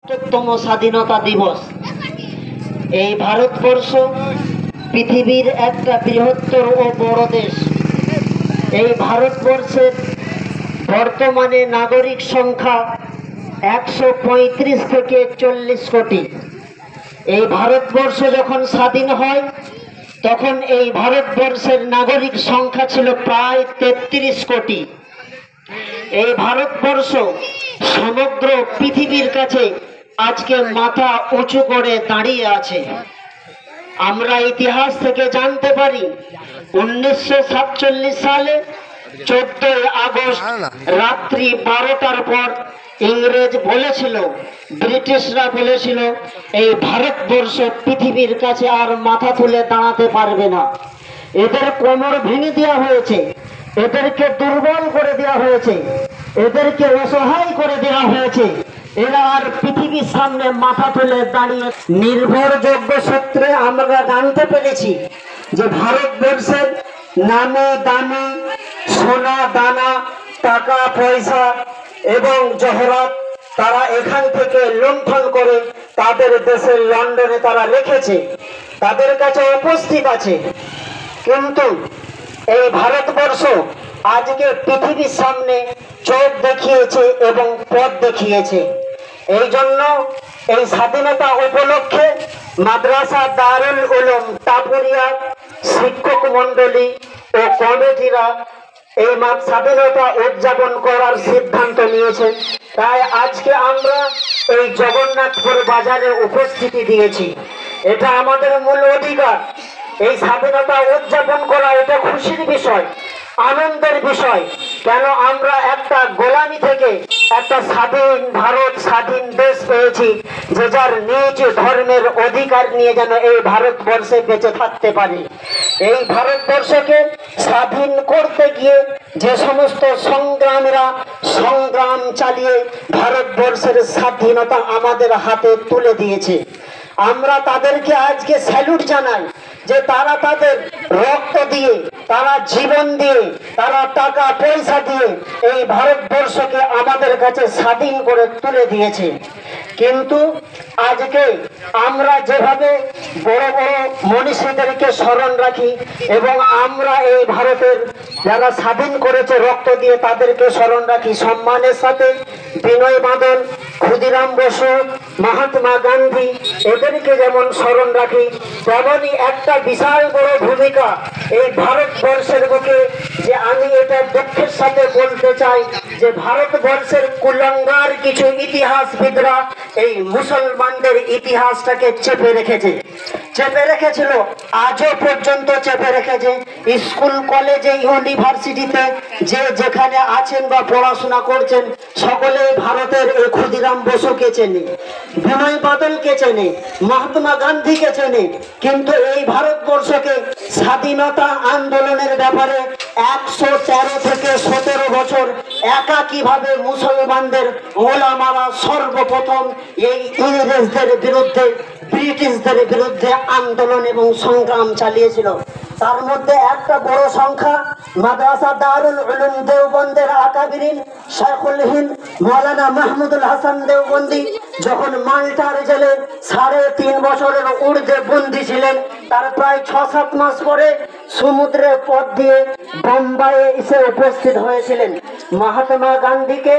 তম স্বাধীনতা দিবস। এই ভারতবর্ষ পৃথিবীর একটা বৃহত্তর ও বড় দেশ। এই ভারতবর্ষের বর্তমানে নাগরিক সংখ্যা 135 থেকে 40 কোটি। এই ভারতবর্ষ যখন স্বাধীন হয় তখন এই ভারতবর্ষের নাগরিক সংখ্যা ছিল প্রায় 33 কোটি। এই ভারতবর্ষ সমগ্র পৃথিবীর কাছে আজকে মাথা উঁচু করে দাঁড়িয়ে আছে। আমরা ইতিহাস থেকে জানতে পারি 1947 সালে 14 আগস্ট রাত্রি 12টার পর ইংরেজ বলেছিল, ব্রিটিশরা বলেছিল, এই ভারতবর্ষ পৃথিবীর কাছে আর মাথা তুলে দাঁড়াতে পারবে না। এদের কোমর ভেঙে দেওয়া হয়েছে, এদেরকে দুর্বল করে দেওয়া হয়েছে, এদেরকে অসহায় করে দেওয়া হয়েছে। এরা আর পৃথিবীর সামনে মাথা তুলে দাঁড়িয়ে। নির্ভরযোগ্য সূত্রে আমরা জানতে পেরেছি যে ভারতবর্ষের নামে দামি সোনা দানা, টাকা পয়সা এবং জহরাত তারা এখান থেকে লুণ্ঠন করে তাদের দেশের লন্ডনে তারা রেখেছে, তাদের কাছে উপস্থিত আছে। কিন্তু এই ভারতবর্ষ আজকে পৃথিবীর সামনে চোখ দেখিয়েছে এবং পথ দেখিয়েছে। এই জন্য এই স্বাধীনতা উপলক্ষে মাদ্রাসা দারুল উলুম টাপুরিয়া শিক্ষক মন্ডলী ও কমিটিরা এই স্বাধীনতা উদযাপন করার সিদ্ধান্ত নিয়েছে। তাই আজকে আমরা এই জগন্নাথপুর বাজারে উপস্থিতি দিয়েছি। এটা আমাদের মূল অধিকার। এই স্বাধীনতা উদযাপন করা এটা খুশির বিষয়, আনন্দের বিষয়। কেন আমরা একটা গোলামি থেকে একটা স্বাধীন ভারত, স্বাধীন দেশ পেয়েছি, যে যার নিজ ধর্মের অধিকার নিয়ে যেন এই ভারতবর্ষে বেঁচে থাকতে পারি। এই ভারতবর্ষকে স্বাধীন করতে গিয়ে যে সমস্ত সংগ্রামীরা সংগ্রাম চালিয়ে ভারতবর্ষের স্বাধীনতা আমাদের হাতে তুলে দিয়েছে, আমরা তাদেরকে আজকে স্যালুট জানাই যে তারা তাদের রক্ত দিয়ে, তারা জীবন দিয়ে, তারা টাকা পয়সা দিয়ে এই ভারতবর্ষকে আমাদের কাছে স্বাধীন করে তুলে দিয়েছে। কিন্তু আজকে আমরা যেভাবে বড় বড় মনীষীদেরকে স্মরণ রাখি এবং আমরা এই ভারতের যারা স্বাধীন করেছে রক্ত দিয়ে তাদেরকে স্মরণ রাখি সম্মানের সাথে, বিনয় বাদল, ক্ষুদিরাম বসু, মহাত্মা গান্ধী এদেরকে যেমন স্মরণ রাখি, তেমনই একটা বিশাল বড় ভূমিকা এই ভারতবর্ষের বুকে, যে আমি এটা দুঃখের সাথে বলতে চাই যে ভারতবর্ষের কুলাঙ্গার কিছু ইতিহাসবিদরা এই মুসলমানদের ইতিহাসটাকে চেপে রেখেছিল, আজও পর্যন্ত চেপে রেখেছে। স্কুল কলেজে ইউনিভার্সিটিতে যে যেখানে আছেন বা পড়াশোনা করছেন সকলে ভারতের এই ক্ষুদিরাম বসুকে চেনে, বিনয় বাদলকে চেনে, মহাত্মা গান্ধীকে চেনে। কিন্তু এই ভারতবর্ষকে স্বাধীনতা আন্দোলনের ব্যাপারে 113 থেকে 17 বছর একাকীভাবে মুসলমানদের ওলামারা সর্বপ্রথম এই ইংরেজদের বিরুদ্ধে, ব্রিটিশদের বিরুদ্ধে আন্দোলন এবং সংগ্রাম চালিয়েছিল। তার মধ্যে একটা বড় সংখ্যা মাদ্রাসা দারুল উলুম দেওবন্দের আকাবিরিন শেখুল হিন্দ মৌলানা মাহমুদুল হাসান দেওবন্দি যখন মাল্টার জেলে 3.5 বছরের ঊর্ধ্বে বন্দী ছিলেন, তার প্রায় 6-7 মাস পরে সমুদ্রে পথ দিয়ে বোম্বাইয়ে এসে উপস্থিত হয়েছিলেন। মহাত্মা গান্ধীকে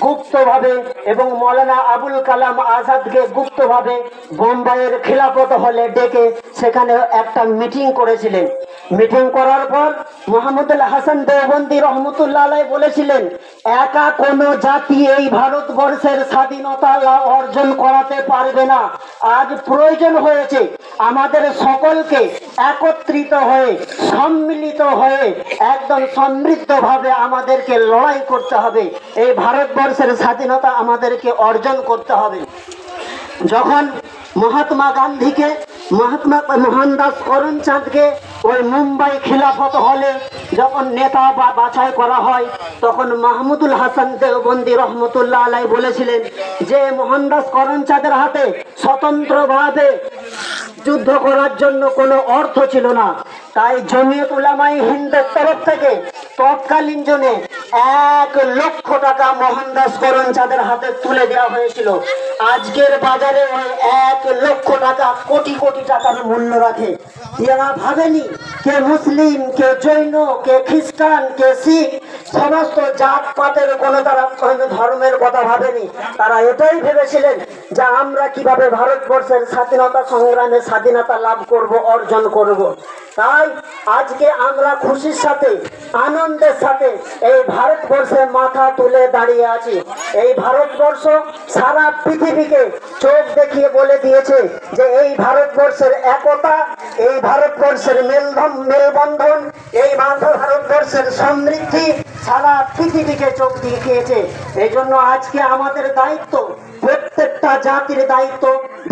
গুপ্তভাবে এবং মৌলানা আবুল কালাম আজাদকে গুপ্তভাবে বোম্বাইয়ের খিলাফত হলে ডেকে সেখানে একটা মিটিং করেছিলেন। মিটিং করার পর মোহাম্মদুল হাসান দেওবন্দি রহমতুল্লাহ আলাইহি বলেছিলেন, একা কোনো জাতি এই ভারতবর্ষের স্বাধীনতা অর্জন করাতে পারবে না। আজ প্রয়োজন হয়েছে আমাদের সকলকে একত্রিত হয়ে, সম্মিলিত হয়ে একদম সমৃদ্ধভাবে আমাদেরকে লড়াই করতে হবে। এই ভারতবর্ষের স্বাধীনতা আমাদেরকে অর্জন করতে হবে। যখন মহাত্মা গান্ধীকে, মোহনদাস করমচাঁদকে ওই মুম্বাই খিলাফত হলে যখন নেতা বা বাছাই করা হয়, তখন মাহমুদুল হাসান দেওবন্দি রহমতুল্লাহ আলাইহি বলেছিলেন যে মোহনদাস করমচাঁদের হাতে স্বতন্ত্রভাবে যুদ্ধ করার জন্য কোনো অর্থ ছিল না। তাই জমিয়ত উলামায়ে হিন্দের তরফ থেকে তৎকালীন জনে 1,00,000 টাকা মোহনদাস করমচাঁদের হাতে তুলে দেওয়া হয়েছিল। আজকের বাজারে ওই 1,00,000 টাকা কোটি কোটি টাকার মূল্য রাখে। এরা ভাবেনি কে মুসলিম, কে জৈন, কে খ্রিস্টান, কে শিখ, সমস্ত জাত পাতের কোনো তারা ধর্মের কথা ভাবেনি। তারা এটাই ভেবেছিলেন যে আমরা কিভাবে ভারতবর্ষের স্বাধীনতা সংগ্রামে স্বাধীনতা লাভ করব, অর্জন করব। তাই আজকে আমরা খুশির সাথে, আনন্দের সাথে এই ভারতবর্ষে মাথা তুলে দাঁড়িয়ে আছি। এই ভারতবর্ষ সারা পৃথিবীকে চোখ দেখিয়ে বলে দিয়েছে যে এই ভারতবর্ষের একতা, এই ভারতবর্ষের মেলবন্ধন, এই ভারতবর্ষের সমৃদ্ধি সারা পৃথিবীকে চোখ দেখিয়েছে। এই জন্য আজকে আমাদের দায়িত্ব, প্রত্যেকটা জাতির দায়িত্ব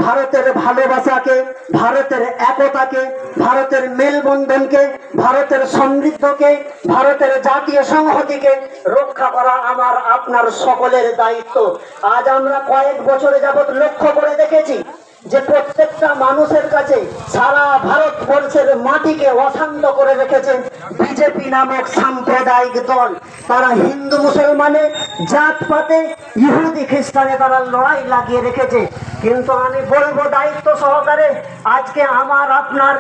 ভারতের ভালোবাসাকে, ভারতের একতাকে, ভারতের মেলবন্ধনকে, ভারতের সমৃদ্ধকে, ভারতের জাতীয় সংহতিকে রক্ষা করা আমার আপনার সকলের দায়িত্ব। আজ আমরা কয়েক বছরে যাবৎ লক্ষ্য করে দেখেছি যে প্রত্যেকটা মানুষের কাছে সারা ভারতবর্ষের মাটিকে অশান্ত করে রেখেছে বিজেপি নামক সাম্প্রদায়িক দল। তারা হিন্দু মুসলমানে, জাতপাতে, ইহুদি খ্রিস্টানে তারা লড়াই লাগিয়ে রেখেছে। কিন্তু আমি বলবো দায়িত্ব সহকারে, আজকে আমার আপনার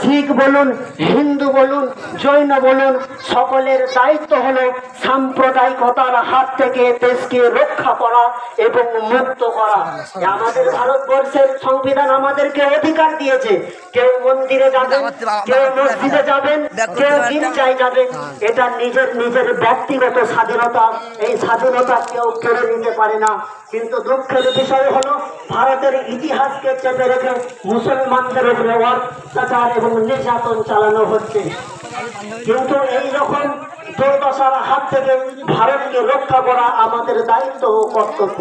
শিখ বলুন, হিন্দু বলুন, জৈন বলুন, সকলের দায়িত্ব হলো সাম্প্রদায়িকতার হাত থেকে দেশকে রক্ষা করা এবং মুক্ত করা। আমাদের ভারতবর্ষের সংবিধান আমাদেরকে অধিকার দিয়েছে, কেউ মন্দিরে যাবেন, কেউ মসজিদে যাবেন, কেউ গির্জায় যাবেন, এটা নিজের নিজের ব্যক্তিগত স্বাধীনতা। এই স্বাধীনতা কেউ কেড়ে নিতে পারে না। কিন্তু দুঃখের বিষয় হলো ভারতের ইতিহাসকে চেপে রেখে মুসলমানদের উপরে অত্যাচার এবং নির্যাতন চালানো হচ্ছে। কিন্তু এই রকম দুর্দশার হাত থেকে ভারতকে রক্ষা করা আমাদের দায়িত্ব ও কর্তব্য।